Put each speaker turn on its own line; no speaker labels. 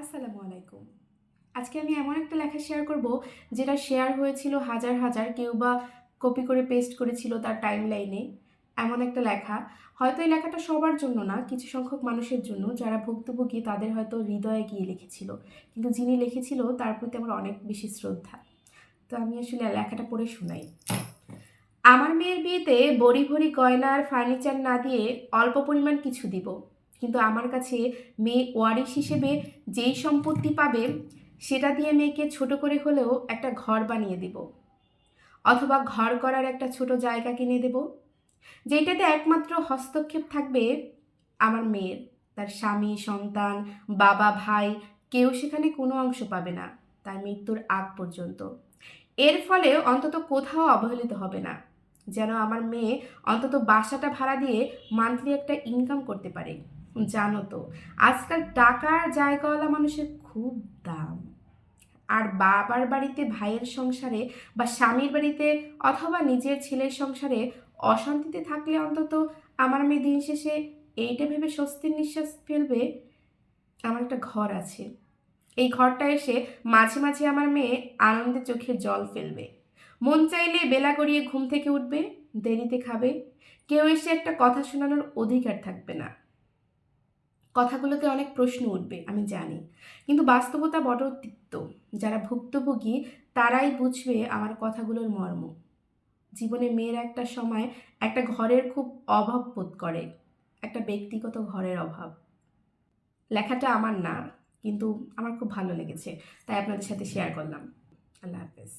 আসসালামু আলাইকুম। আজকে আমি এমন একটা লেখা শেয়ার করব যেটা শেয়ার হয়েছিল হাজার হাজার, কেউ বা কপি করে পেস্ট করেছিল তার টাইমলাইনে। এমন একটা লেখা, হয়তো এই লেখাটা সবার জন্য না, কিছু সংখ্যক মানুষের জন্য যারা ভুক্তভোগী, তাদের হয়তো হৃদয়ে গিয়ে লিখেছিল, কিন্তু যিনি লিখেছিল তার প্রতি আমার অনেক বেশি শ্রদ্ধা। তো আমি আসলে লেখাটা পড়ে শোনাই। আমার মেয়ের বিয়েতে বড়ি ভরি গয়না আর ফার্নিচার না দিয়ে অল্প পরিমাণ কিছু দিব, কিন্তু আমার কাছে মেয়ে ওয়ারিশ হিসেবে যেই সম্পত্তি পাবে সেটা দিয়ে মেয়েকে ছোট করে হলেও একটা ঘর বানিয়ে দেব, অথবা ঘর করার একটা ছোট জায়গা কিনে দেব, যেটাতে একমাত্র হস্তক্ষেপ থাকবে আমার মেয়ের। তার স্বামী, সন্তান, বাবা, ভাই কেউ সেখানে কোনো অংশ পাবে না তার মৃত্যুর আগ পর্যন্ত। এর ফলে অন্তত কোথাও অবহেলিত হবে না, যেন আমার মেয়ে অন্তত বাসাটা ভাড়া দিয়ে মান্থলি একটা ইনকাম করতে পারে। জানো তো, আজকাল টাকার জায়গাওয়ালা মানুষের খুব দাম। আর বাবার বাড়িতে ভাইয়ের সংসারে বা স্বামীর বাড়িতে অথবা নিজের ছেলের সংসারে অশান্তিতে থাকলে অন্তত আমার মেয়ে দিন শেষে এইটা ভেবে স্বস্তির নিঃশ্বাস ফেলবে, আমার একটা ঘর আছে। এই ঘরটা এসে মাঝে মাঝে আমার মেয়ে আনন্দে চোখে জল ফেলবে, মন চাইলে বেলা গড়িয়ে ঘুম থেকে উঠবে, দেরিতে খাবে, কেউ এসে একটা কথা শোনানোর অধিকার থাকবে না। কথাগুলোতে অনেক প্রশ্ন উঠবে আমি জানি, কিন্তু বাস্তবতা বড় তিক্ত। যারা ভুক্তভোগী তারাই বুঝবে আমার কথাগুলোর মর্ম। জীবনে মেয়েরা একটা সময় একটা ঘরের খুব অভাব বোধ করে, একটা ব্যক্তিগত ঘরের অভাব। লেখাটা আমার না, কিন্তু আমার খুব ভালো লেগেছে, তাই আপনাদের সাথে শেয়ার করলাম। আল্লাহ হাফেজ।